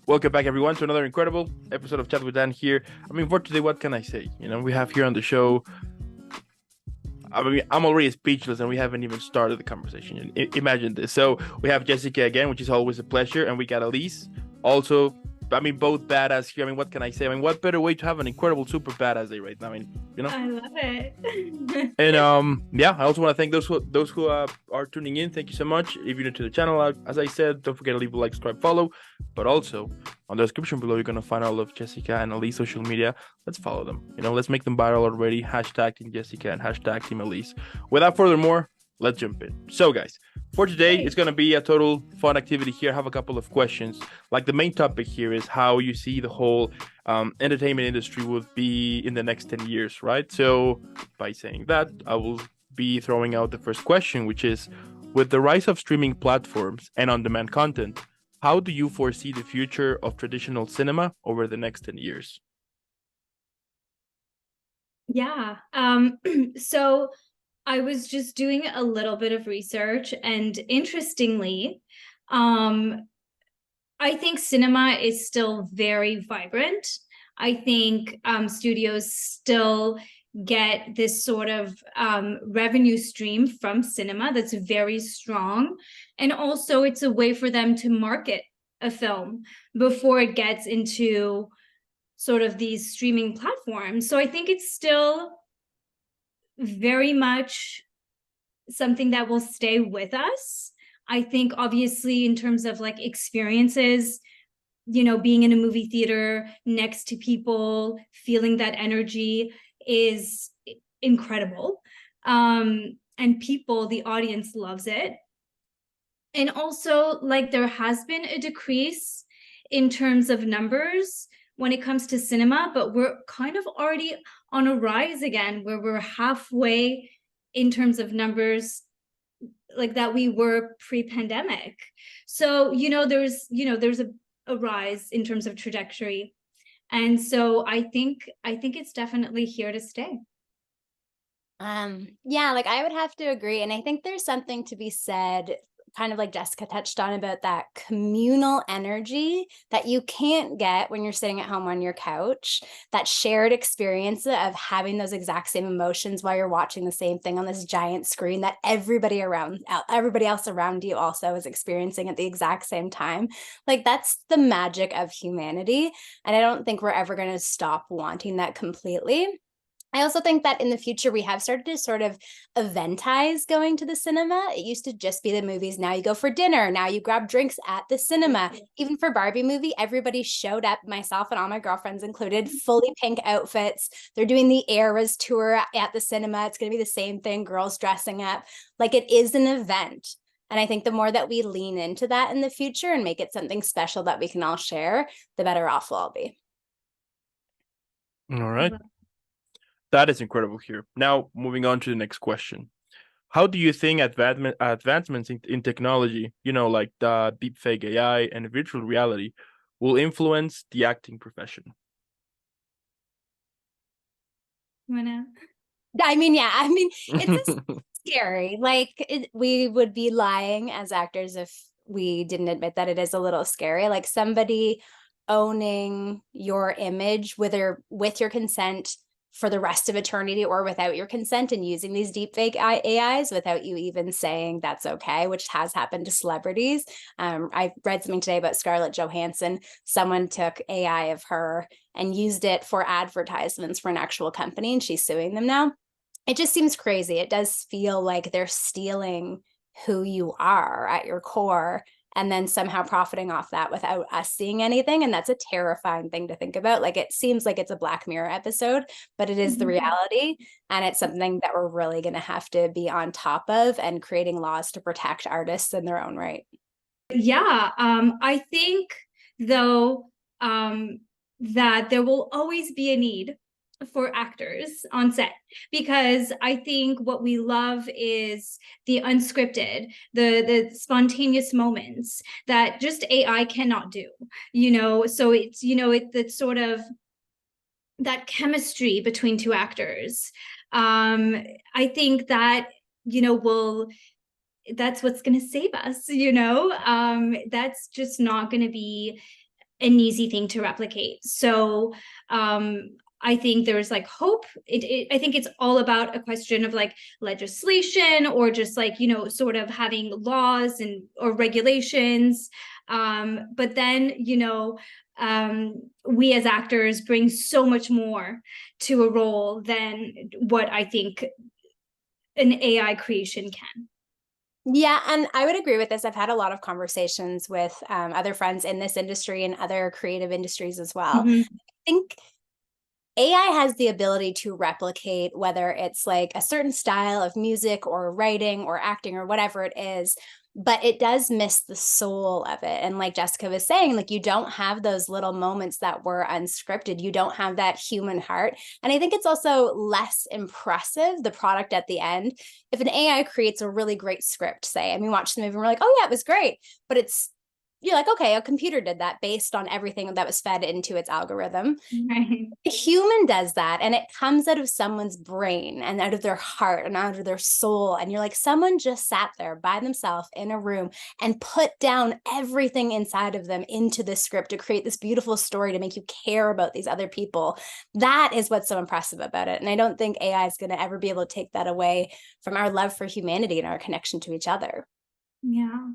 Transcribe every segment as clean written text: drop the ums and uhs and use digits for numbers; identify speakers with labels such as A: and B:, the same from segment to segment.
A: Welcome back, everyone, to another incredible episode of Chat with Dan here. For today, what can I say? We have here on the show. I'm already speechless, and we haven't even started the conversation. Imagine this. So we have Jessica again, which is always a pleasure, and we got Alys, also. Both badass here. What can I say? What better way to have an incredible, super badass day right now?
B: I love it.
A: And yeah, I also want to thank those who are tuning in. Thank you so much. If you're new to the channel, as I said, don't forget to leave a like, subscribe, follow. But also on the description below, you're gonna find all of Jessica and Alys social media. Let's follow them. Let's make them viral already. Hashtag Team Jessica and hashtag Team Alys. Without further more, let's jump in. So, guys, for today, it's going to be a total fun activity here. I have a couple of questions. Like, the main topic here is how you see the whole entertainment industry would be in the next 10 years, right? So by saying that, I will be throwing out the first question, which is, with the rise of streaming platforms and on-demand content, how do you foresee the future of traditional cinema over the next 10 years?
B: Yeah. So I was just doing a little bit of research, and interestingly, I think cinema is still very vibrant. I think studios still get this sort of revenue stream from cinema that's very strong. And also it's a way for them to market a film before it gets into sort of these streaming platforms. So I think it's still very much something that will stay with us. I think obviously in terms of like experiences, being in a movie theater next to people, feeling that energy is incredible. And people, the audience loves it. And also, like, there has been a decrease in terms of numbers when it comes to cinema, but we're kind of already on a rise again, where we're halfway in terms of numbers like that we were pre-pandemic. So, there's a rise in terms of trajectory. And so I think it's definitely here to stay.
C: Yeah, like I would have to agree. And I think there's something to be said, kind of like Jessica touched on, about that communal energy that you can't get when you're sitting at home on your couch, that shared experience of having those exact same emotions while you're watching the same thing on this giant screen that everybody else around you also is experiencing at the exact same time. Like, that's the magic of humanity. And I don't think we're ever going to stop wanting that completely. I also think that in the future, we have started to sort of eventize going to the cinema. It used to just be the movies. Now you go for dinner. Now you grab drinks at the cinema. Even for Barbie movie, everybody showed up, myself and all my girlfriends included, fully pink outfits. They're doing the Eras tour at the cinema. It's going to be the same thing, girls dressing up. Like, it is an event. And I think the more that we lean into that in the future and make it something special that we can all share, the better off we'll all be.
A: All right. That is incredible here. Now, moving on to the next question. How do you think advancements in technology, like the deepfake AI and virtual reality, will influence the acting profession?
C: It's scary. Like, we would be lying as actors if we didn't admit that it is a little scary. Like, somebody owning your image, whether with your consent for the rest of eternity or without your consent, and using these deepfake AIs without you even saying that's okay, which has happened to celebrities. I read something today about Scarlett Johansson. Someone took AI of her and used it for advertisements for an actual company, and she's suing them now. It just seems crazy. It does feel like they're stealing who you are at your core and then somehow profiting off that without us seeing anything. And that's a terrifying thing to think about. Like, it seems like it's a Black Mirror episode, but it is the reality. And it's something that we're really going to have to be on top of, and creating laws to protect artists in their own right.
B: Yeah, I think, though, that there will always be a need for actors on set, because I think what we love is the unscripted, the spontaneous moments that just AI cannot do. So it's sort of that chemistry between two actors. I think that will that's what's going to save us. That's just not going to be an easy thing to replicate. So I think there's like hope. I think it's all about a question of like legislation, or just like, you know, sort of having laws and or regulations. But then, you know, we as actors bring so much more to a role than what I think an AI creation can.
C: Yeah, and I would agree with this. I've had a lot of conversations with other friends in this industry and other creative industries as well.
B: Mhm.
C: I think AI has the ability to replicate, whether it's like a certain style of music or writing or acting or whatever it is, but it does miss the soul of it. And like Jessica was saying, like you don't have those little moments that were unscripted. You don't have that human heart. And I think it's also less impressive, the product at the end. If an AI creates a really great script, say, and we watch the movie and we're like, oh yeah, it was great, but you're like, okay, a computer did that based on everything that was fed into its algorithm.
B: Right.
C: A human does that, and it comes out of someone's brain and out of their heart and out of their soul. And you're like, someone just sat there by themselves in a room and put down everything inside of them into this script to create this beautiful story to make you care about these other people. That is what's so impressive about it. And I don't think AI is going to ever be able to take that away from our love for humanity and our connection to each other.
B: Yeah.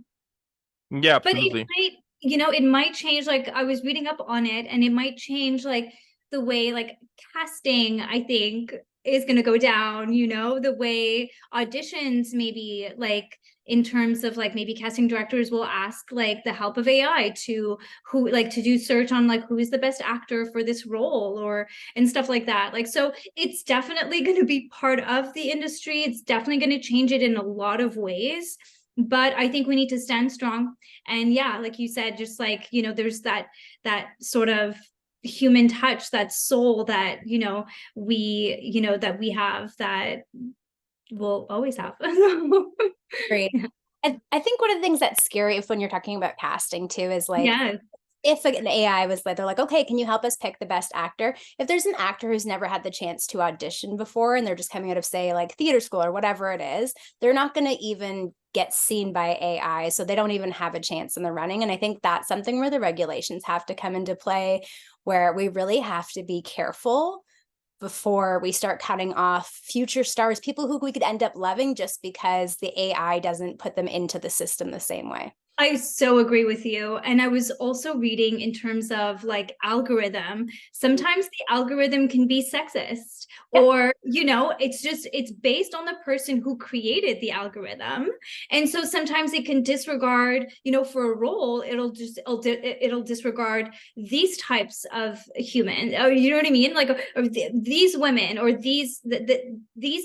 A: Yeah,
B: But it
A: absolutely.
B: might, you know, it might change. Like I was reading up on it, and it might change like the way like casting, I think, is going to go down, you know, the way auditions, maybe like in terms of like maybe casting directors will ask like the help of AI to who like to do search on like who is the best actor for this role, or and stuff like that. Like, so it's definitely going to be part of the industry. It's definitely going to change it in a lot of ways. But I think we need to stand strong. And yeah, like you said, just like, you know, there's that sort of human touch, that soul that, you know, that we have, that we'll always have.
C: Great. I think one of the things that's scary if when you're talking about casting too is like,
B: Yeah.
C: if an AI was like, they're like, okay, can you help us pick the best actor? If there's an actor who's never had the chance to audition before and they're just coming out of, say, like theater school or whatever it is, they're not going to even get seen by AI. So they don't even have a chance in the running. And I think that's something where the regulations have to come into play, where we really have to be careful before we start cutting off future stars, people who we could end up loving just because the AI doesn't put them into the system the same way.
B: I so agree with you. And I was also reading in terms of like algorithm, sometimes the algorithm can be sexist,
C: Yep.
B: or, you know, it's based on the person who created the algorithm. And so sometimes it can disregard, you know, for a role, it'll disregard these types of human, or you know what I mean? Like, or these women, or these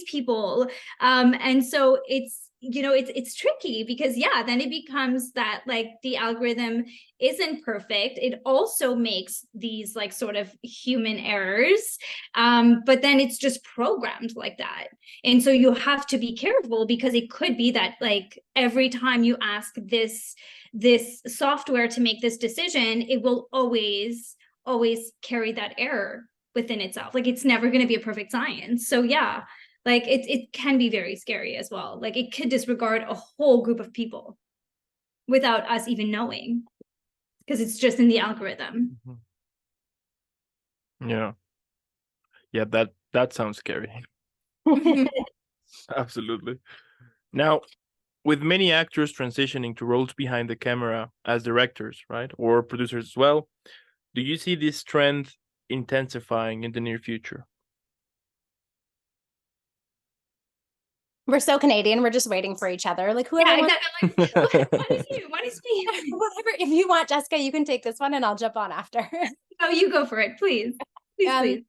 B: people. And so it's, you know, it's tricky, because yeah, then it becomes that like the algorithm isn't perfect. It also makes these like sort of human errors, but then it's just programmed like that. And so you have to be careful, because it could be that like every time you ask this software to make this decision, it will always carry that error within itself. Like it's never going to be a perfect science. So yeah, like it can be very scary as well. Like it could disregard a whole group of people without us even knowing, because it's just in the algorithm.
A: Yeah. Yeah, that sounds scary. Absolutely. Now, with many actors transitioning to roles behind the camera as directors, right? Or producers as well, do you see this trend intensifying in the near future?
C: We're so Canadian. We're just waiting for each other. Like whoever
B: Yeah,
C: wants,
B: exactly. Like, what is you? What is me?
C: whatever. If you want, Jessica, you can take this one and I'll jump on after.
B: Oh, you go for it, please. Please,
C: um,
B: please.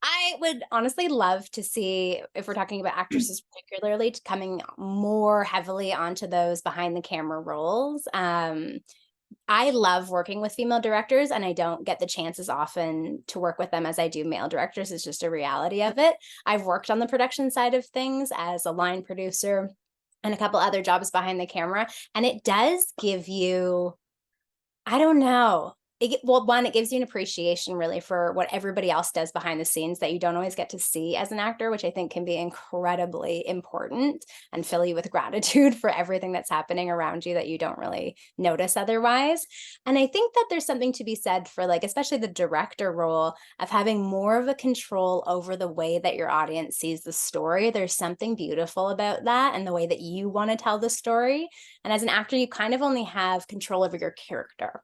C: I would honestly love to see, if we're talking about actresses particularly, coming more heavily onto those behind the camera roles. I love working with female directors, and I don't get the chances often to work with them as I do male directors. It's just a reality of it. I've worked on the production side of things as a line producer and a couple other jobs behind the camera, and it does give you, I don't know, one, it gives you an appreciation really for what everybody else does behind the scenes that you don't always get to see as an actor, which I think can be incredibly important and fill you with gratitude for everything that's happening around you that you don't really notice otherwise. And I think that there's something to be said for, like, especially the director role of having more of a control over the way that your audience sees the story. There's something beautiful about that and the way that you want to tell the story. And as an actor, you kind of only have control over your character.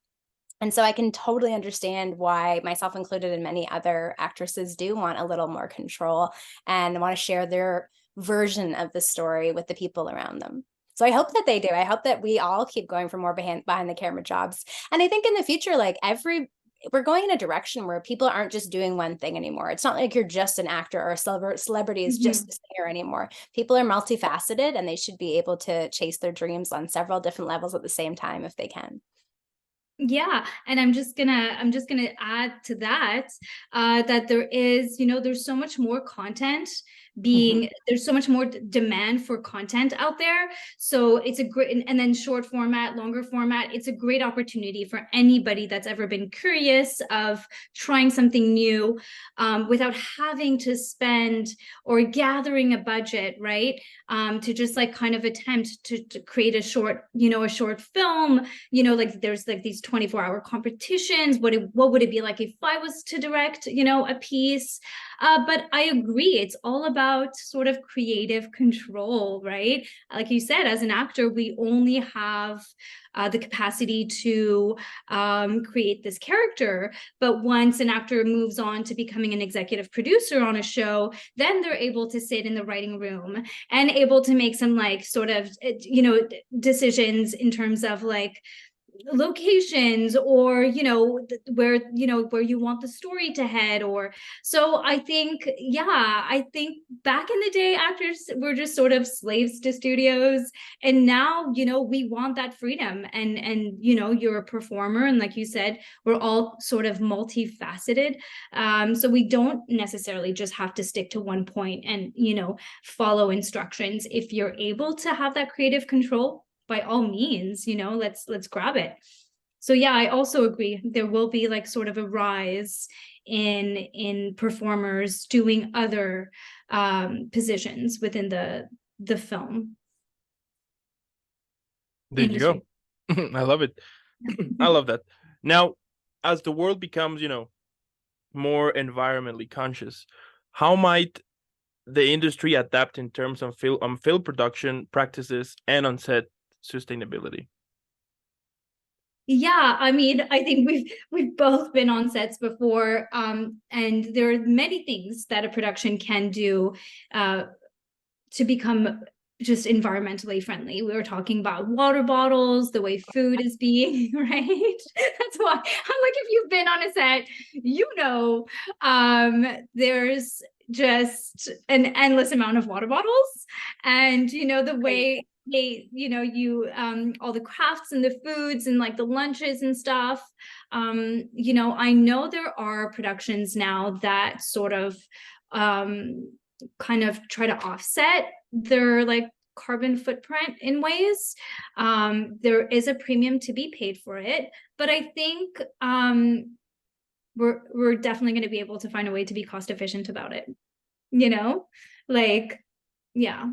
C: And so I can totally understand why, myself included and many other actresses, do want a little more control and want to share their version of the story with the people around them. So I hope that they do. I hope that we all keep going for more behind the camera jobs. And I think in the future, like, we're going in a direction where people aren't just doing one thing anymore. It's not like you're just an actor or a celebrity is just a singer anymore. People are multifaceted, and they should be able to chase their dreams on several different levels at the same time if they can.
B: Yeah, and I'm just gonna add to that, that there is, there's so much more content there's so much more demand for content out there. So it's a great, and then short format, longer format, it's a great opportunity for anybody that's ever been curious of trying something new, without having to spend or gathering a budget, right? To just like kind of attempt to create a short film, like there's like these 24-hour competitions. What would it be like if I was to direct, a piece? But I agree, it's all about sort of creative control, right? Like you said, as an actor, we only have the capacity to create this character. But once an actor moves on to becoming an executive producer on a show, then they're able to sit in the writing room and able to make some like sort of, decisions in terms of like locations, or where you want the story to head. Or so I think back in the day, actors were just sort of slaves to studios, and now we want that freedom. And you're a performer, and like you said, we're all sort of multifaceted, so we don't necessarily just have to stick to one point and follow instructions. If you're able to have that creative control, by all means, let's grab it. So yeah, I also agree, there will be like sort of a rise in performers doing other positions within the film
A: There
B: industry.
A: you go. I love it. I love that. Now, as the world becomes, more environmentally conscious, how might the industry adapt in terms of film production practices and on set sustainability?
B: Yeah, I mean, I think we've both been on sets before, and there are many things that a production can do to become just environmentally friendly. We were talking about water bottles, the way food is being, right? That's why I'm like, if you've been on a set, there's just an endless amount of water bottles, and the way all the crafts and the foods and like the lunches and stuff. I know there are productions now that sort of kind of try to offset their like carbon footprint in ways. There is a premium to be paid for it, but I think we're definitely going to be able to find a way to be cost efficient about it. Like, yeah.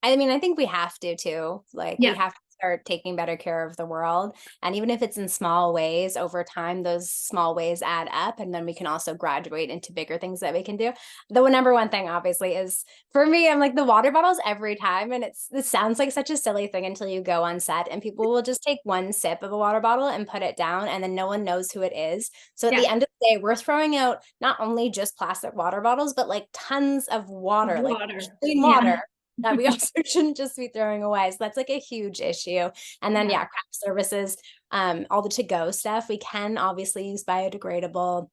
C: I mean, I think we have to too. Like, we have to start taking better care of the world. And even if it's in small ways, over time, those small ways add up. And then we can also graduate into bigger things that we can do. The number one thing, obviously, is for me, I'm like the water bottles every time. And this sounds like such a silly thing until you go on set and people will just take one sip of a water bottle and put it down, and then no one knows who it is. So at the end of the day, we're throwing out not only just plastic water bottles, but like tons of water. Like clean water. That we also shouldn't just be throwing away. So that's like a huge issue. And then craft services, all the to-go stuff, we can obviously use biodegradable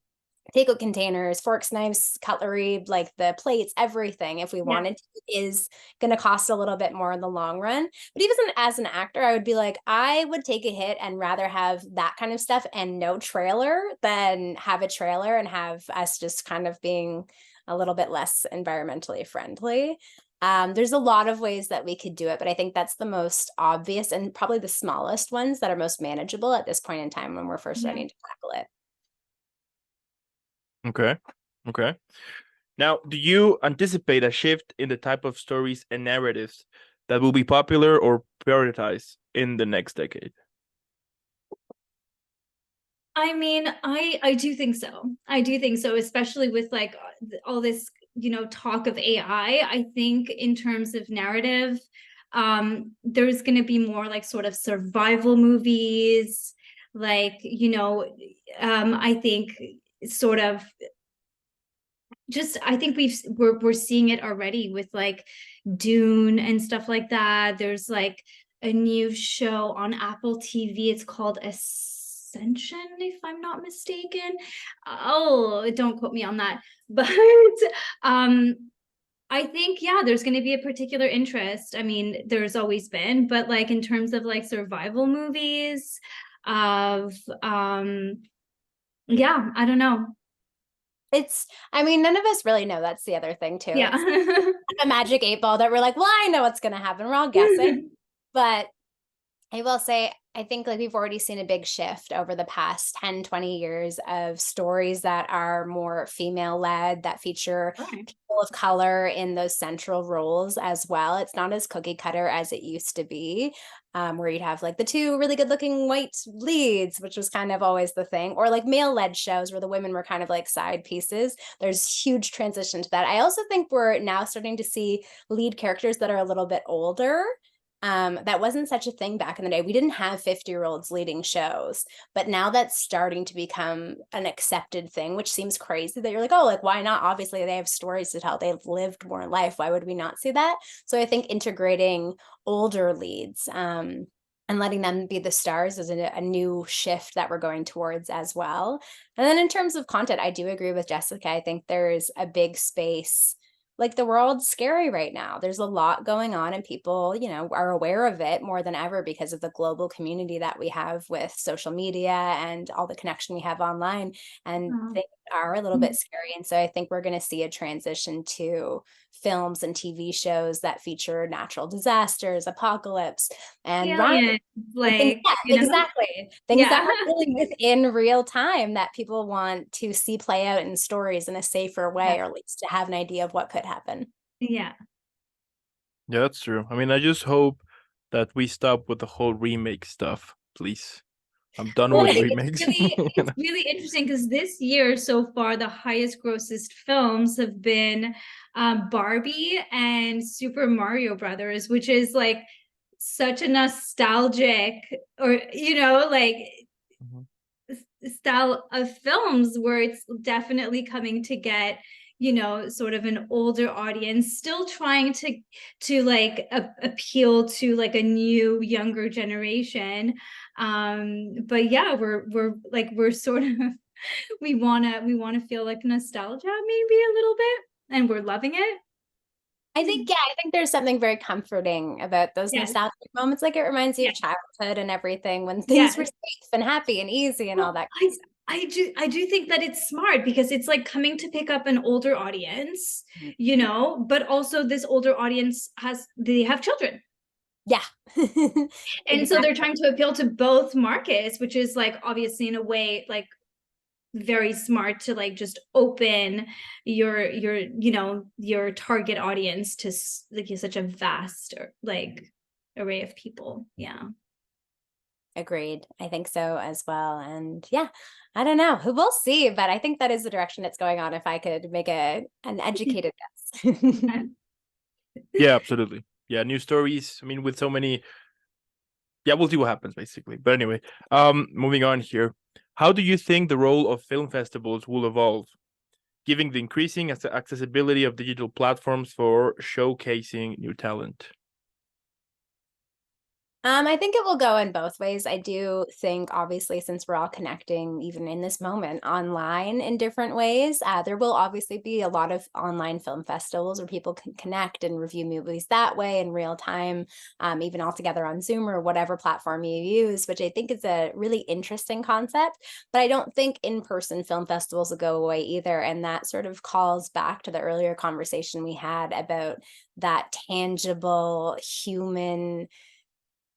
C: takeout containers, forks, knives, cutlery, like the plates, everything, if we wanted to, is going to cost a little bit more in the long run. But even as an actor, I would be like, I would take a hit and rather have that kind of stuff and no trailer than have a trailer and have us just kind of being a little bit less environmentally friendly. There's a lot of ways that we could do it, but I think that's the most obvious and probably the smallest ones that are most manageable at this point in time when we're first starting to tackle it.
A: Okay. Okay. Now, do you anticipate a shift in the type of stories and narratives that will be popular or prioritized in the next decade?
B: I mean, I do think so. I do think so, especially with like all this, talk of AI. I think in terms of narrative, there's going to be more like sort of survival movies, like, I think sort of just I think we're seeing it already with like Dune and stuff like that. There's like a new show on Apple TV. It's called Ascension, if I'm not mistaken. Oh, don't quote me on that. But I think, yeah, there's going to be a particular interest. I mean, there's always been, but like in terms of like survival movies, of yeah, I don't know.
C: I mean, none of us really know. That's the other thing too.
B: Yeah.
C: It's like a magic 8 ball that we're like, well, I know what's going to happen. We're all guessing. But I will say, I think like we've already seen a big shift over the past 10, 20 years of stories that are more female led, that feature people of color in those central roles as well. It's not as cookie cutter as it used to be, where you'd have like the two really good looking white leads, which was kind of always the thing, or like male led shows where the women were kind of like side pieces. There's huge transition to that. I also think we're now starting to see lead characters that are a little bit older. That wasn't such a thing back in the day. We didn't have 50-year-olds leading shows, but now that's starting to become an accepted thing, which seems crazy that you're like, oh, like, why not? Obviously, they have stories to tell. They've lived more life. Why would we not see that? So I think integrating older leads, and letting them be the stars is a new shift that we're going towards as well. And then in terms of content, I do agree with Jessica. I think there's a big space. Like the world's scary right now. There's a lot going on and people, are aware of it more than ever because of the global community that we have with social media and all the connection we have online. And things are a little bit scary. And so I think we're going to see a transition to films and TV shows that feature natural disasters, apocalypse, and
B: like,
C: exactly. Things that are really within real time that people want to see play out in stories in a safer way, or at least to have an idea of what could happen.
B: Yeah,
A: that's true. I mean, I just hope that we stop with the whole remake stuff, please. I'm done with remakes.
B: It's really interesting because this year so far, the highest grossest films have been Barbie and Super Mario Brothers, which is like such a nostalgic, or like style of films where it's definitely coming to get sort of an older audience, still trying to like appeal to like a new younger generation. But yeah, we're sort of we want to feel like nostalgia maybe a little bit, and we're loving it.
C: I think there's something very comforting about those nostalgic moments. Like it reminds you of childhood and everything when things were safe and happy and easy and all that kind of stuff.
B: I do think that it's smart because it's like coming to pick up an older audience, but also this older audience they have children.
C: Yeah.
B: And so they're trying to appeal to both markets, which is like obviously in a way like very smart to like just open your target audience to like such a vast like array of people. Yeah.
C: Agreed. I think so as well. And yeah, I don't know. We'll see, but I think that is the direction it's going on if I could make an educated guess.
A: Yeah, absolutely. Yeah, new stories. I mean, with so many. Yeah, we'll see what happens basically. But anyway, moving on here. How do you think the role of film festivals will evolve, given the increasing accessibility of digital platforms for showcasing new talent?
C: I think it will go in both ways. I do think, obviously, since we're all connecting, even in this moment, online in different ways, there will obviously be a lot of online film festivals where people can connect and review movies that way in real time, even all together on Zoom or whatever platform you use, which I think is a really interesting concept. But I don't think in-person film festivals will go away either. And that sort of calls back to the earlier conversation we had about that tangible human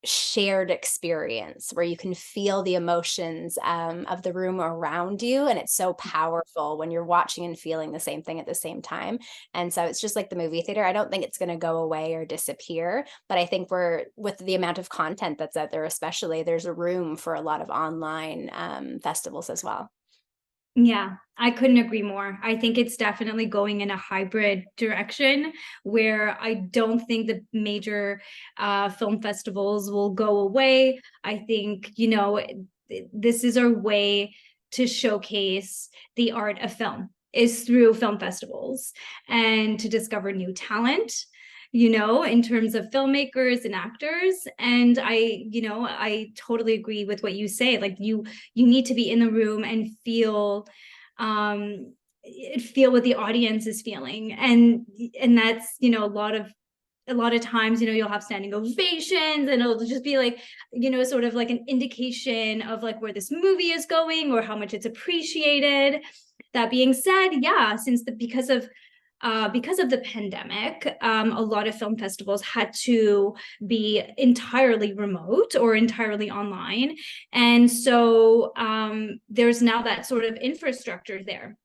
C: shared experience where you can feel the emotions of the room around you, and it's so powerful when you're watching and feeling the same thing at the same time. And so it's just like the movie theater. I don't think it's going to go away or disappear, but I think we're, with the amount of content that's out there, especially, there's a room for a lot of online festivals as well.
B: Yeah, I couldn't agree more. I think it's definitely going in a hybrid direction where I don't think the major film festivals will go away. I think, this is our way to showcase the art of film, is through film festivals, and to discover new talent, in terms of filmmakers and actors. And I totally agree with what you say. Like, you need to be in the room and feel what the audience is feeling. And that's, a lot of times, you'll have standing ovations, and it'll just be like, sort of like an indication of like where this movie is going or how much it's appreciated. That being said, yeah, because of the pandemic, a lot of film festivals had to be entirely remote or entirely online. And so there's now that sort of infrastructure there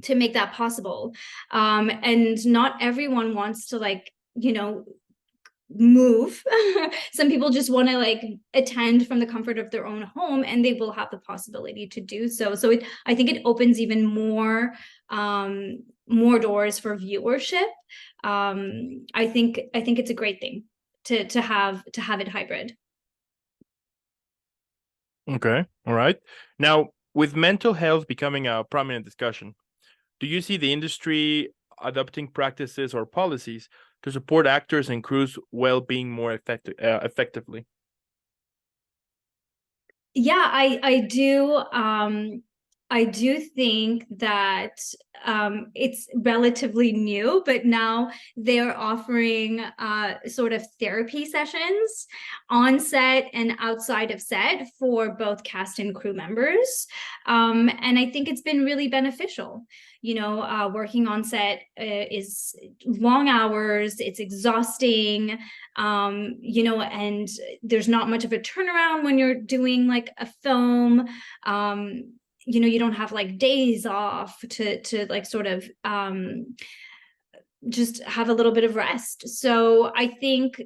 B: to make that possible. And not everyone wants to, like, move. Some people just want to like attend from the comfort of their own home, and they will have the possibility to do so. So I think it opens even more doors for viewership. I think it's a great thing to have it hybrid.
A: Okay, all right. Now, with mental health becoming a prominent discussion, do you see the industry adopting practices or policies to support actors and crews well-being more effectively?
B: Yeah, I do. I do think that it's relatively new, but now they're offering sort of therapy sessions on set and outside of set for both cast and crew members. And I think it's been really beneficial. Working on set is long hours, it's exhausting, and there's not much of a turnaround when you're doing like a film. You don't have like days off to like sort of just have a little bit of rest. So I think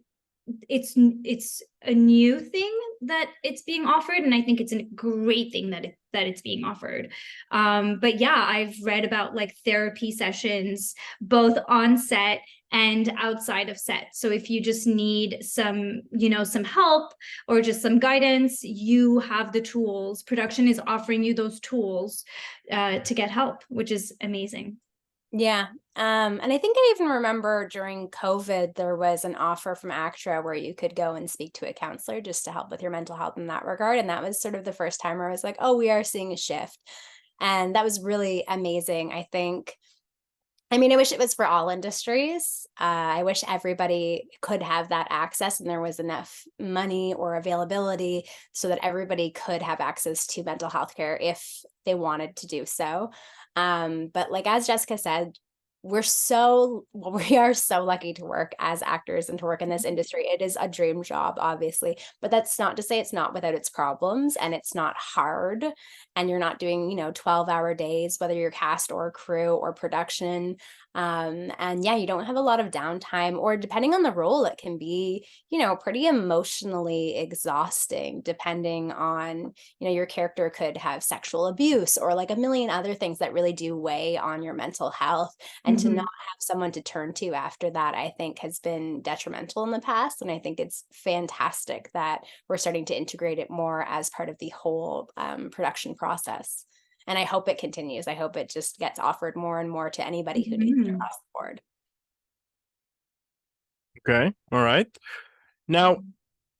B: it's a new thing that it's being offered, and I think it's a great thing that it's being offered. But yeah, I've read about like therapy sessions both on set and outside of set. So if you just need some help or just some guidance, you have the tools. Production is offering you those tools to get help, which is amazing.
C: Yeah. And I think I even remember during COVID, there was an offer from ACTRA where you could go and speak to a counselor just to help with your mental health in that regard. And that was sort of the first time where I was like, oh, we are seeing a shift. And that was really amazing. I mean, I wish it was for all industries. I wish everybody could have that access and there was enough money or availability so that everybody could have access to mental health care if they wanted to do so. But like, as Jessica said, we are so lucky to work as actors and to work in this industry. It is a dream job, obviously, but that's not to say it's not without its problems, and it's not hard, and you're not doing 12-hour days, whether you're cast or crew or production. And yeah, you don't have a lot of downtime, or depending on the role, it can be pretty emotionally exhausting, depending on your character could have sexual abuse or like a million other things that really do weigh on your mental health. And to not have someone to turn to after that, I think has been detrimental in the past. And I think it's fantastic that we're starting to integrate it more as part of the whole production process. And I hope it continues. I hope it just gets offered more and more to anybody who needs it across the board.
A: Okay, all right. Now,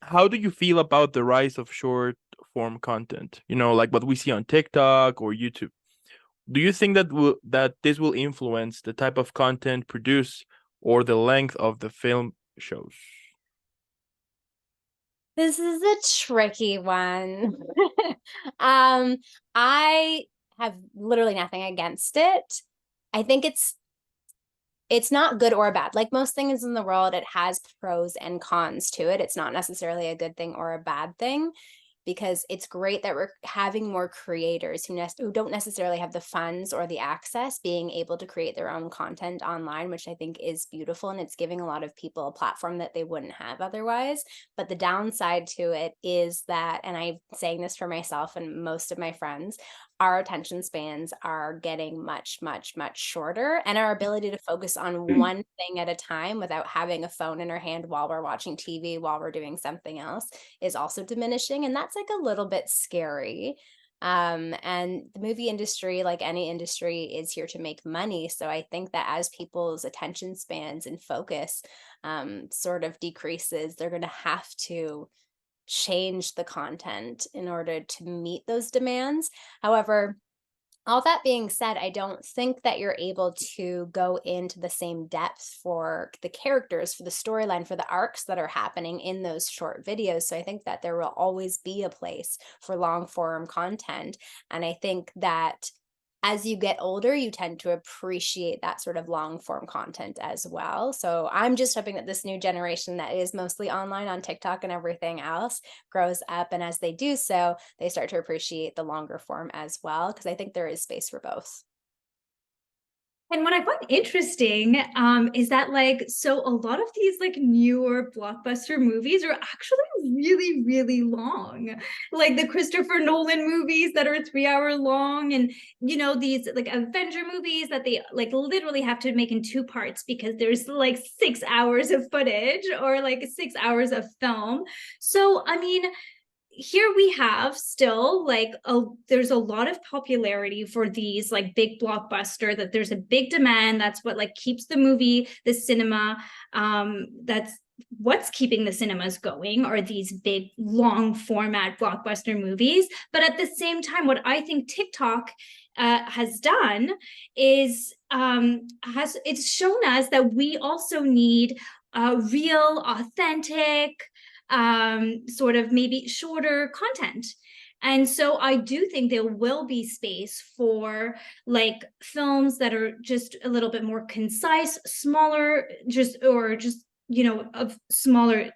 A: how do you feel about the rise of short form content? You know, like what we see on TikTok or YouTube. Do you think that this will influence the type of content produced or the length of the film shows?
C: This is a tricky one. I have literally nothing against it. I think it's not good or bad. Like most things in the world, it has pros and cons to it. It's not necessarily a good thing or a bad thing, because it's great that we're having more creators who don't necessarily have the funds or the access being able to create their own content online, which I think is beautiful, and it's giving a lot of people a platform that they wouldn't have otherwise. But the downside to it is that, and I'm saying this for myself and most of my friends, our attention spans are getting much, much, much shorter, and our ability to focus on one thing at a time without having a phone in our hand while we're watching TV, while we're doing something else, is also diminishing. And that's like a little bit scary. And the movie industry, like any industry, is here to make money. So I think that as people's attention spans and focus sort of decreases, they're going to have to change the content in order to meet those demands. However, all that being said, I don't think that you're able to go into the same depth for the characters, for the storyline, for the arcs that are happening in those short videos. So I think that there will always be a place for long form content. And I think that as you get older, you tend to appreciate that sort of long form content as well. So I'm just hoping that this new generation that is mostly online on TikTok and everything else grows up. And as they do so, they start to appreciate the longer form as well, because I think there is space for both.
B: And what I find interesting is that so a lot of these newer blockbuster movies are actually really, really long. Like the Christopher Nolan movies that are 3 hour long, and these Avenger movies that they literally have to make in two parts because there's 6 hours of footage or 6 hours of film. So I mean, here we have still there's a lot of popularity for these big blockbuster, that there's a big demand. That's what keeps the cinema, that's what's keeping the cinemas going, are these big long format blockbuster movies. But at the same time, what I think TikTok has done is it's shown us that we also need real, authentic, sort of maybe shorter content. And so I do think there will be space for films that are just a little bit more concise, smaller, of smaller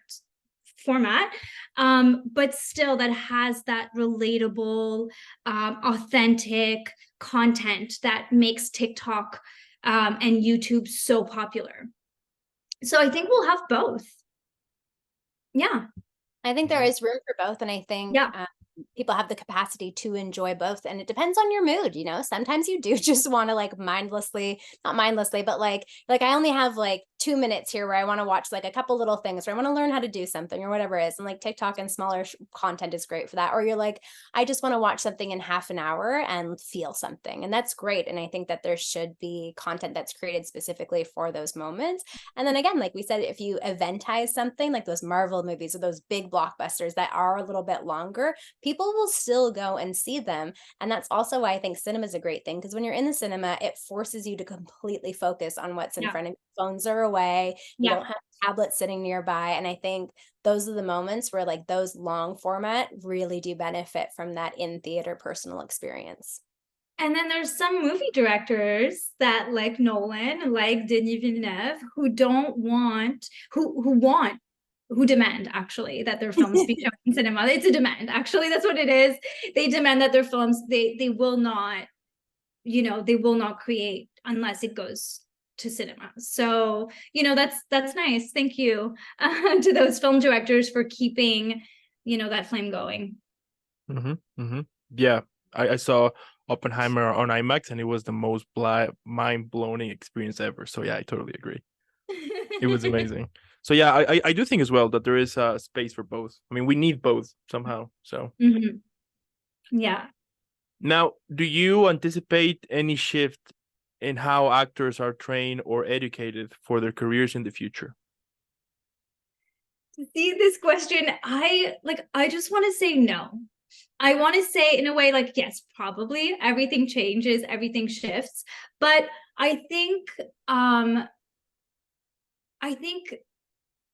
B: format, but still that has that relatable, authentic content that makes TikTok and YouTube so popular. So I think we'll have both. Yeah.
C: I think there is room for both. And I think people have the capacity to enjoy both. And it depends on your mood. Sometimes you do just want to not mindlessly, but I only have 2 minutes here where I want to watch a couple little things, or I want to learn how to do something or whatever it is. And TikTok and smaller content is great for that. Or you're I just want to watch something in half an hour and feel something. And that's great. And I think that there should be content that's created specifically for those moments. And then again, like we said, if you eventize something like those Marvel movies or those big blockbusters that are a little bit longer, people will still go and see them. And that's also why I think cinema is a great thing, because when you're in the cinema, it forces you to completely focus on what's in front of you. Phones are away. You don't have tablets sitting nearby. And I think those are the moments where those long format really do benefit from that in theater personal experience.
B: And then there's some movie directors that like Nolan, like Denis Villeneuve, who demand actually that their films be shown in cinema. It's a demand. Actually, that's what it is. They demand that their films, they will not, they will not create unless it goes to cinema. So, that's nice. Thank you to those film directors for keeping, that flame going.
A: Yeah, I saw Oppenheimer on IMAX, and it was the most mind-blowing experience ever. So yeah, I totally agree. It was amazing. So yeah, I do think as well that there is a space for both. I mean, we need both somehow. So
B: yeah.
A: Now, do you anticipate any shift in how actors are trained or educated for their careers in the future?
B: See this question, I just want to say no. I want to say in a way like, yes, probably everything changes, everything shifts, but I think I think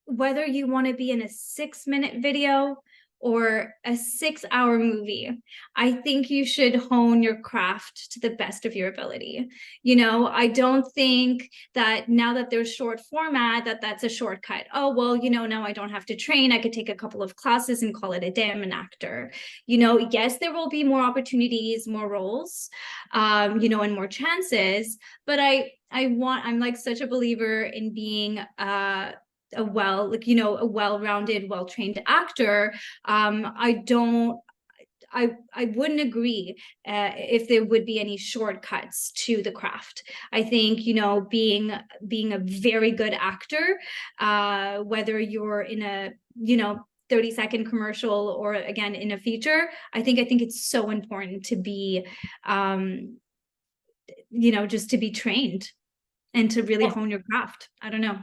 B: whether you want to be in a 6-minute video or a 6-hour movie, I think you should hone your craft to the best of your ability. You know, I don't think that now that there's short format, that that's a shortcut. Oh, well, you know, now I don't have to train. I could take a couple of classes and call it a day. I'm an actor. You know, yes, there will be more opportunities, more roles, you know, and more chances. But I'm like such a believer in being a well-rounded, well-trained actor. I wouldn't agree if there would be any shortcuts to the craft. I think, you know, being a very good actor, whether you're in a, you know, 30-second commercial or again in a feature, I think it's so important to be, you know, just to be trained and to really hone your craft. I don't know.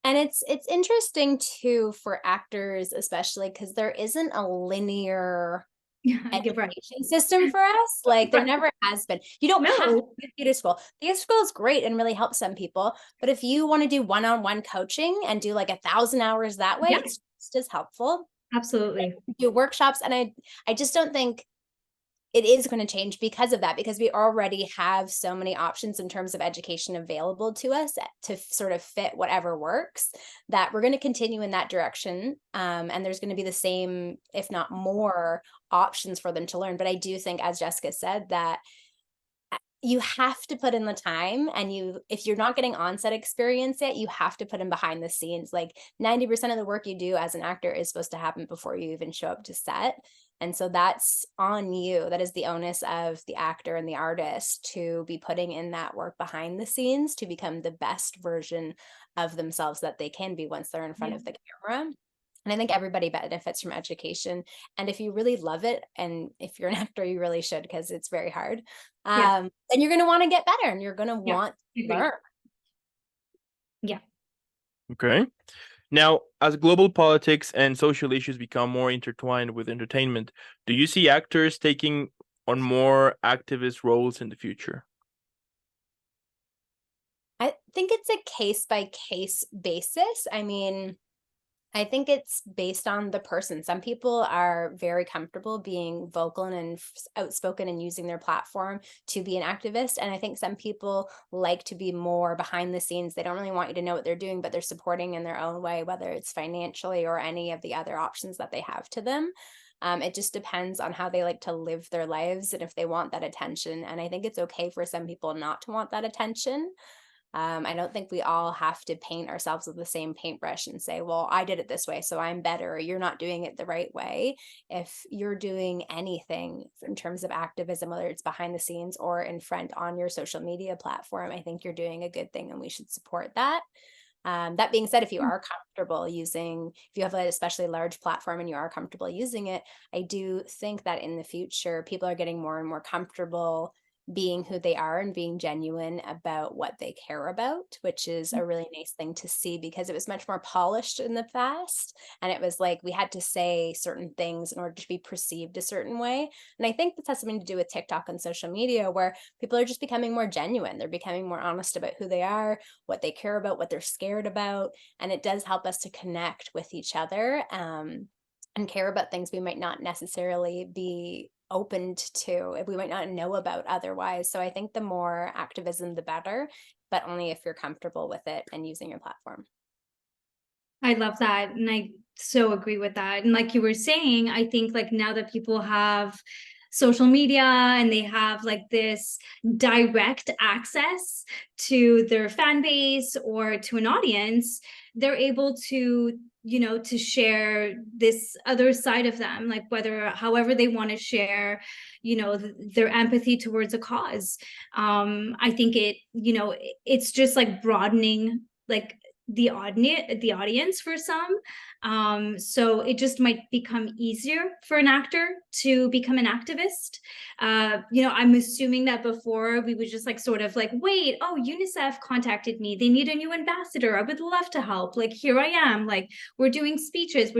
C: And it's interesting too for actors, especially because there isn't a linear education system for us. Like there never has been. You don't have to go to theater school. Theater school is great and really helps some people. But if you want to do one-on-one coaching and do like 1,000 hours that way, it's just as helpful.
B: Absolutely.
C: Do workshops. And I just don't think it is going to change because of that, because we already have so many options in terms of education available to us to sort of fit whatever works, that we're going to continue in that direction. And there's going to be the same, if not more, options for them to learn. But I do think, as Jessica said, that you have to put in the time, and if you're not getting on-set experience yet, you have to put in behind the scenes. Like 90% of the work you do as an actor is supposed to happen before you even show up to set. And so that's on you. That is the onus of the actor and the artist to be putting in that work behind the scenes to become the best version of themselves that they can be once they're in front of the camera. And I think everybody benefits from education. And if you really love it, and if you're an actor, you really should, because it's very hard. Then you're going to want to get better, and you're going to want to learn.
B: Yeah.
A: Okay. Now, as global politics and social issues become more intertwined with entertainment, do you see actors taking on more activist roles in the future?
C: I think it's a case-by-case basis. I mean, I think it's based on the person. Some people are very comfortable being vocal and outspoken and using their platform to be an activist. And I think some people like to be more behind the scenes. They don't really want you to know what they're doing, but they're supporting in their own way, whether it's financially or any of the other options that they have to them. It just depends on how they like to live their lives and if they want that attention. And I think it's okay for some people not to want that attention. I don't think we all have to paint ourselves with the same paintbrush and say, well, I did it this way, so I'm better, or you're not doing it the right way. If you're doing anything in terms of activism, whether it's behind the scenes or in front on your social media platform, I think you're doing a good thing and we should support that. That being said, if you are comfortable if you have an especially large platform and you are comfortable using it, I do think that in the future, people are getting more and more comfortable being who they are and being genuine about what they care about, which is a really nice thing to see, because it was much more polished in the past. And it was like we had to say certain things in order to be perceived a certain way. And I think this has something to do with TikTok and social media, where people are just becoming more genuine. They're becoming more honest about who they are, what they care about, what they're scared about. And it does help us to connect with each other and care about things we might not necessarily be opened to, we might not know about otherwise. So I think the more activism, the better, but only if you're comfortable with it and using your platform.
B: I love that. And I so agree with that. And like you were saying, I think like now that people have social media and they have like this direct access to their fan base or to an audience, they're able to, you know, to share this other side of them, like however they want to share, you know, their empathy towards a cause. I think it's just like broadening like the audience for some. So it just might become easier for an actor to become an activist. I'm assuming that before we would just like sort of like, wait, oh, UNICEF contacted me. They need a new ambassador. I would love to help. Like, here I am. Like, we're doing speeches.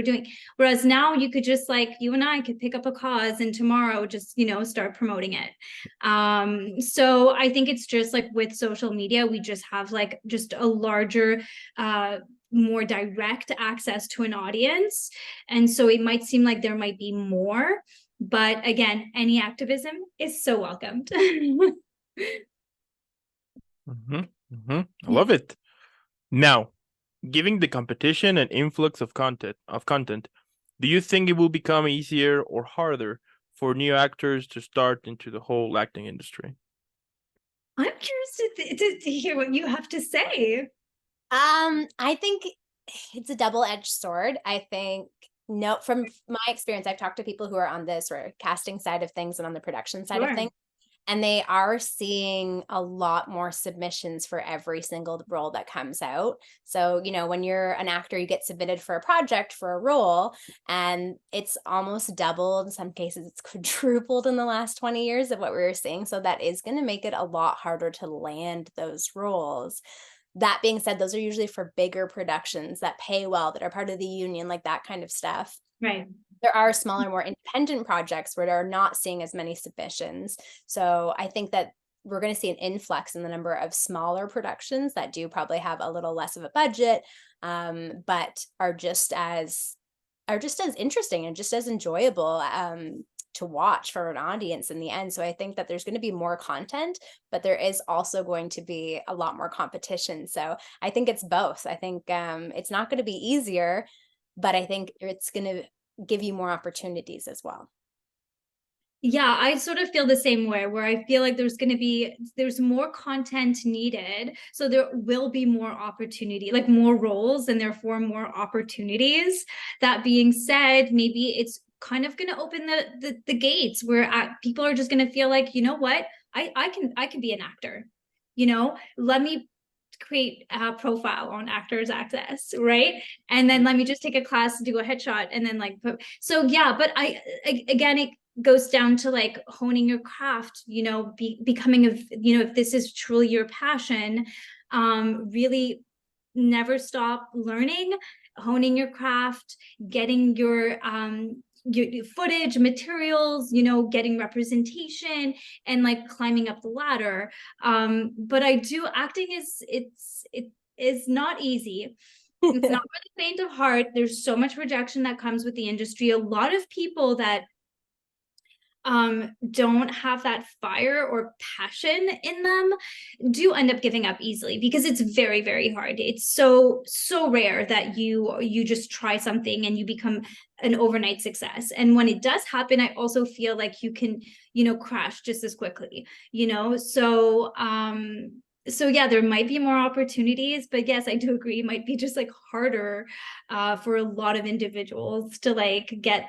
B: Whereas now you could just like, you and I could pick up a cause and tomorrow just, start promoting it. So I think it's just like with social media, we just have like just a larger, more direct access to an audience. And so it might seem like there might be more, but again, any activism is so welcomed.
A: I love it. Now, given the competition and influx of content, do you think it will become easier or harder for new actors to start into the whole acting industry?
B: I'm curious to hear what you have to say.
C: I think it's a double-edged sword. I think, no, from my experience, I've talked to people who are on the sort of casting side of things and on the production side of things, and they are seeing a lot more submissions for every single role that comes out. So, when you're an actor, you get submitted for a project, for a role, and it's almost doubled. In some cases, it's quadrupled in the last 20 years of what we were seeing. So that is going to make it a lot harder to land those roles. That being said, those are usually for bigger productions that pay well, that are part of the union, like that kind of stuff.
B: Right.
C: There are smaller, more independent projects where they're not seeing as many submissions. So I think that we're going to see an influx in the number of smaller productions that do probably have a little less of a budget, but are just as interesting and just as enjoyable to watch for an audience in the end. So I think that there's going to be more content, but there is also going to be a lot more competition. So I think it's both. I think it's not going to be easier, but I think it's going to give you more opportunities as well.
B: Yeah, I sort of feel the same way, where I feel like there's more content needed. So there will be more opportunity, like more roles and therefore more opportunities. That being said, maybe it's kind of going to open the gates where people are just going to feel like, you know what, I can be an actor. Let me create a profile on Actors Access, right? And then let me just take a class, do a headshot, and then so yeah. But again, it goes down to like honing your craft, becoming if this is truly your passion, really never stop learning, honing your craft, getting your footage, materials, getting representation, and like climbing up the ladder. But acting is not easy. It's not for the faint of heart. There's so much rejection that comes with the industry. A lot of people that don't have that fire or passion in them do end up giving up easily, because it's very, very hard. It's so rare that you just try something and you become an overnight success. And when it does happen, I also feel like you can, crash just as quickly, so yeah, there might be more opportunities, but yes, I do agree, it might be just like harder for a lot of individuals to like get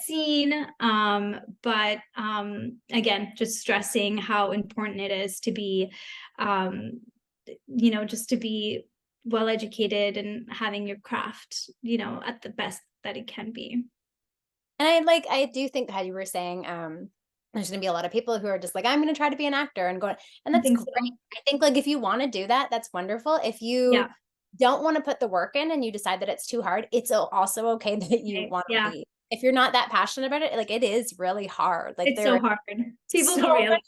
B: seen. But again, just stressing how important it is to be, just to be well educated and having your craft, at the best that it can be.
C: And I do think, how you were saying, there's going to be a lot of people who are just like, I'm going to try to be an actor and go, and that's great. So. I think like if you want to do that, that's wonderful. If you don't want to put the work in and you decide that it's too hard, it's also okay that you want to be. If you're not that passionate about it, like it is really hard. Like
B: it's so hard. People don't realize.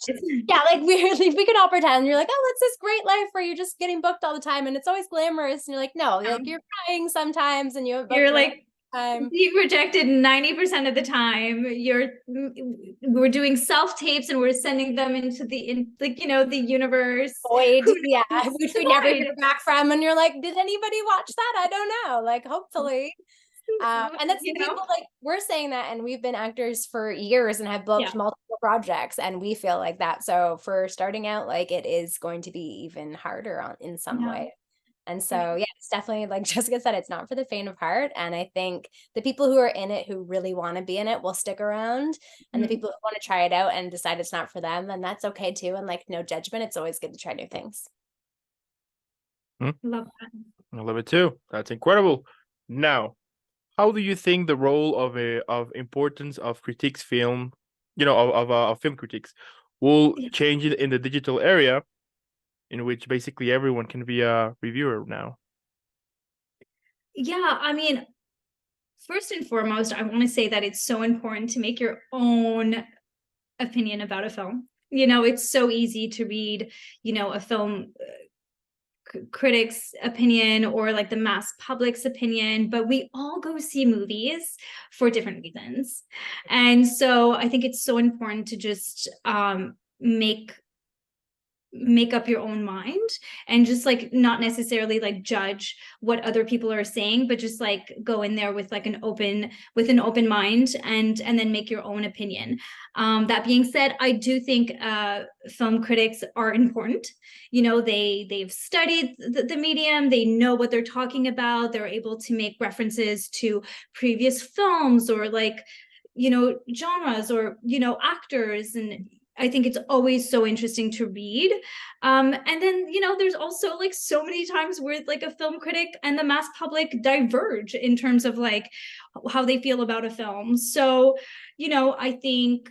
C: Yeah, like we could all pretend you're like, oh, it's this great life where you're just getting booked all the time and it's always glamorous. And you're like, no, like you're crying sometimes and you're like,
B: you rejected 90% of the time. We're doing self-tapes and we're sending them into the universe.
C: Void, yeah, which we never hear back from. And you're like, did anybody watch that? I don't know. Like, hopefully. And that's people like we're saying that, and we've been actors for years and have booked multiple projects, and we feel like that. So for starting out, like it is going to be even harder in some way. And so, yeah, it's definitely, like Jessica said, it's not for the faint of heart. And I think the people who are in it, who really want to be in it, will stick around. And the people who want to try it out and decide it's not for them, then that's okay too. And like, no judgment. It's always good to try new things.
B: Love that.
A: I love it too. That's incredible. Now, how do you think the role of importance of critiques film, of film critiques, will
B: Yeah.
A: change it in the digital area, in which basically everyone can be a reviewer now?
B: Yeah, I mean, first and foremost, I want to say that it's so important to make your own opinion about a film. It's so easy to read, a film critic's opinion or like the mass public's opinion, but we all go see movies for different reasons. And so I think it's so important to just make up your own mind and just like not necessarily like judge what other people are saying, but just like go in there with like an open mind and then make your own opinion. That being said, I do think film critics are important. They've studied the medium, they know what they're talking about, they're able to make references to previous films or like genres or actors, and I think it's always so interesting to read. And then, there's also like so many times where like a film critic and the mass public diverge in terms of like how they feel about a film. So, I think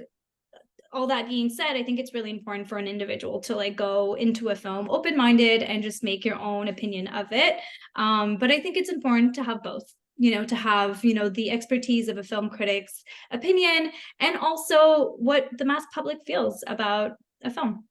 B: all that being said, I think it's really important for an individual to like go into a film open-minded and just make your own opinion of it. But I think it's important to have both, to have, the expertise of a film critic's opinion and also what the mass public feels about a film.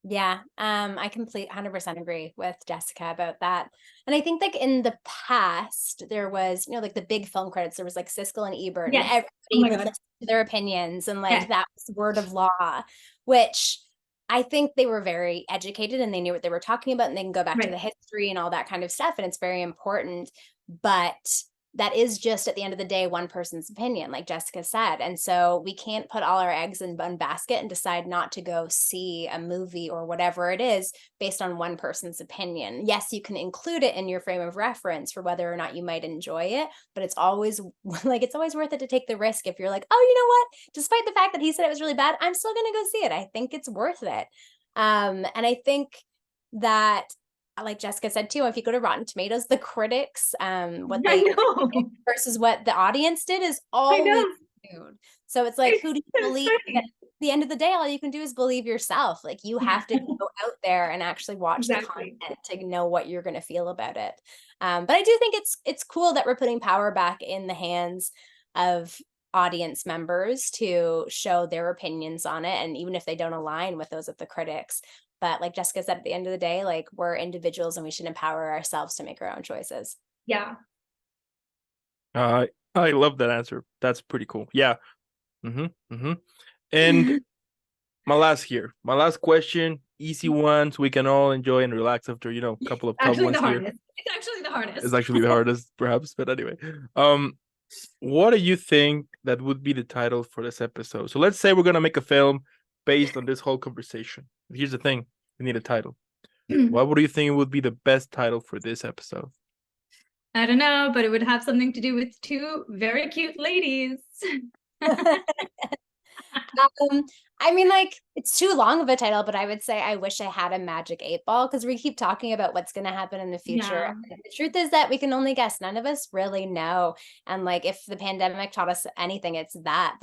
C: Yeah, I 100% agree with Jessica about that. And I think like in the past, there was, like the big film credits, there was like Siskel and Ebert, and
B: Yes.
C: everybody
B: Oh my
C: would
B: God.
C: listen to their opinions, and like
B: Yeah.
C: that was word of law, which I think they were very educated and they knew what they were talking about, and they can go back to
B: Right.
C: the history and all that kind of stuff. And it's very important. But that is just at the end of the day one person's opinion, like Jessica said. And so we can't put all our eggs in one basket and decide not to go see a movie or whatever it is based on one person's opinion. Yes, you can include it in your frame of reference for whether or not you might enjoy it, but it's always like it's always worth it to take the risk. If you're like, oh, you know what, despite the fact that he said it was really bad, I'm still gonna go see it. I think it's worth it. And I think that, like Jessica said too, if you go to Rotten Tomatoes, the critics, what
B: I
C: they
B: know.
C: versus what the audience did is
B: I
C: always
B: know.
C: skewed. So it's like, who do you
B: So
C: believe?
B: funny.
C: At the end of the day, all you can do is believe yourself. Like you have to go out there and actually watch the
B: Exactly.
C: content to know what you're going to feel about it. But I do think it's cool that we're putting power back in the hands of audience members to show their opinions on it, and even if they don't align with those of the critics. But like Jessica said, at the end of the day, like we're individuals and we should empower ourselves to make our own choices.
B: Yeah.
A: I love that answer. That's pretty cool. Yeah. And my last question, easy one, so we can all enjoy and relax after, a couple of tough
B: Actually the
A: ones here.
B: hardest. It's actually the hardest.
A: It's actually the hardest, perhaps, but anyway. What do you think that would be the title for this episode? So let's say we're gonna make a film based on this whole conversation. Here's the thing: we need a title. What do you think would be the best title for this episode?
B: I don't know, but it would have something to do with two very cute ladies.
C: I mean, like, it's too long of a title, but I would say I wish I had a magic 8 ball, because we keep talking about what's going to happen in the future.
B: Yeah.
C: And the truth is that we can only guess. None of us really know. And like, if the pandemic taught us anything, it's that,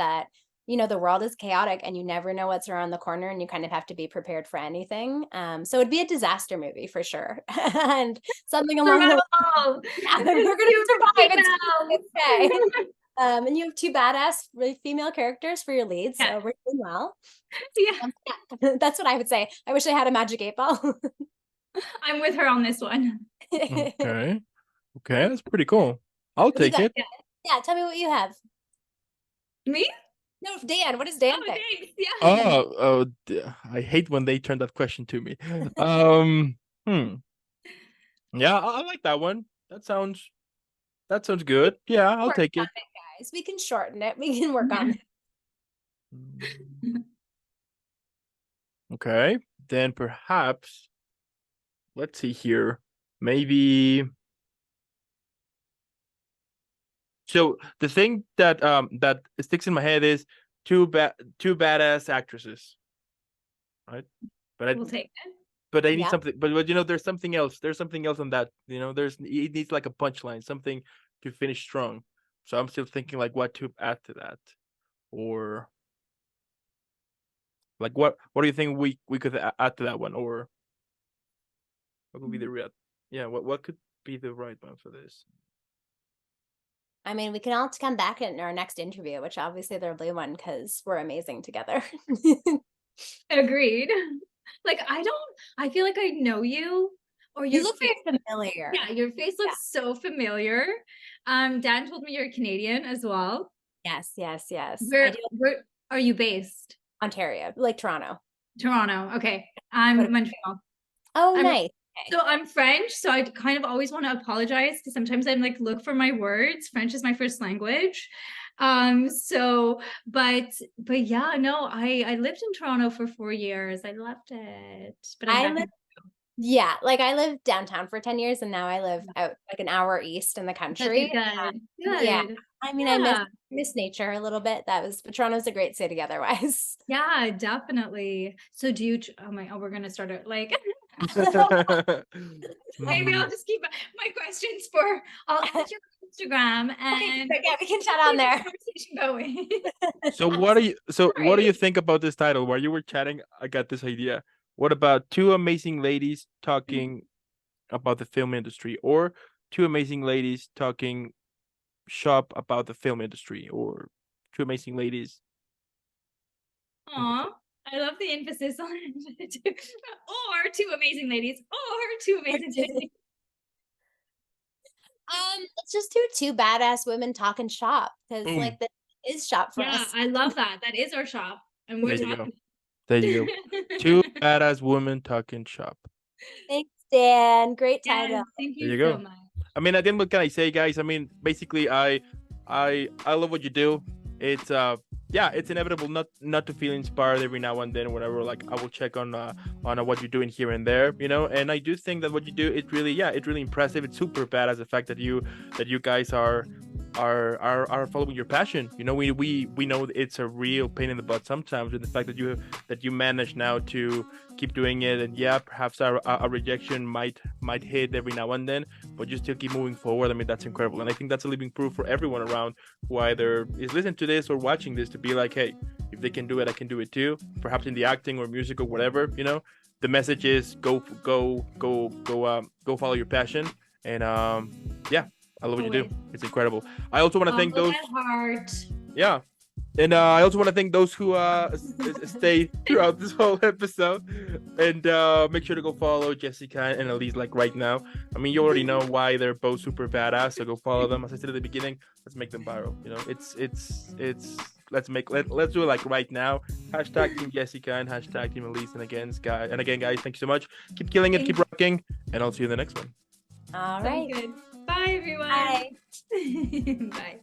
C: the world is chaotic and you never know what's around the corner, and you kind of have to be prepared for anything. So it'd be a disaster movie for sure. And something along the
B: Survival.
C: yeah, we're going to survive. It's okay.
B: Yeah.
C: And you have two badass female characters for your leads, so we're doing well.
B: Yeah.
C: That's what I would say. I wish I had a magic 8 ball.
B: I'm with her on this one.
A: Okay, that's pretty cool. I'll take it.
C: Yeah, tell me what you have.
B: Me?
C: No, Dan. What is Dan think?
B: Thanks. Yeah.
A: I hate when they turn that question to me. Yeah, I like that one. That sounds good. Yeah, I'll take it.
C: Guys, we can shorten it. We can work on it.
A: Okay, then perhaps let's see here. Maybe. So the thing that that sticks in my head is two badass actresses, right? But
B: We'll take it.
A: But I need something. But there's something else. There's something else on that. It needs like a punchline, something to finish strong. So I'm still thinking like what to add to that, or like what do you think we could add to that one, or what would be the real? Yeah, what could be the right one for this?
C: I mean, we can all come back in our next interview, which obviously there'll be one because we're amazing together.
B: Agreed. Like I feel like I know you, or
C: You
B: your
C: look
B: face.
C: very familiar.
B: Yeah, your face looks so familiar. Dan told me you're Canadian as well.
C: Yes, yes, yes.
B: Where are you based?
C: Ontario, like Toronto.
B: Toronto. Okay. I'm Montreal.
C: Oh, nice. Okay.
B: So I'm French, so I kind of always want to apologize because sometimes I'm like look for my words. French is my first language. So but yeah, no, I lived in Toronto for 4 years. I loved it. But
C: I lived downtown for 10 years and now I live out like an hour east in the country.
B: Good.
C: Yeah. I mean,
B: Yeah.
C: I miss nature a little bit. But Toronto's a great city otherwise.
B: Yeah, definitely. So do you we're gonna start it like maybe I'll just keep my questions for I'll add your Instagram and
C: yeah, we can chat on there.
B: Conversation going.
A: So what do you think about this title? While you were chatting, I got this idea. What about two amazing ladies talking about the film industry, or two amazing ladies talking shop about the film industry, or two amazing ladies?
B: Aw, I love the emphasis on it. Or two amazing ladies, or two amazing ladies.
C: Let's just do two badass women talking shop because like this is shop for us.
B: Yeah, I love that. That is our shop, and we're talking.
A: There you go. Two badass women talking shop.
C: Thanks, Dan. Great title.
B: Thank
A: There
B: you
A: you
B: so
A: go.
B: much.
A: I mean, at the end, what can I say, guys? I mean, basically, I love what you do. It's it's inevitable not to feel inspired every now and then. Whenever like I will check on what you're doing here and there, you know. And I do think that what you do, it's really impressive. It's super badass the fact that you guys are following your passion. You know, we know it's a real pain in the butt sometimes, and the fact that you manage now to keep doing it, and perhaps a rejection might hit every now and then, but you still keep moving forward. I mean, that's incredible, and I think that's a living proof for everyone around who either is listening to this or watching this to be like, hey, if they can do it, I can do it too. Perhaps in the acting or music or whatever, you know, the message is go follow your passion, and I love what you do. It's incredible. I also want to thank those.
B: Heart.
A: Yeah. And I also want to thank those who stay throughout this whole episode. And make sure to go follow Jessica and Alys like right now. I mean, you already know why they're both super badass, so go follow them. As I said at the beginning, let's make them viral. You know, it's let's do it like right now. Hashtag Team Jessica and hashtag Team Alys. And again, guys, thank you so much. Keep killing it, keep rocking, and I'll see you in the next one.
C: All right.
B: Good. Bye, everyone.
C: Bye.
B: Bye.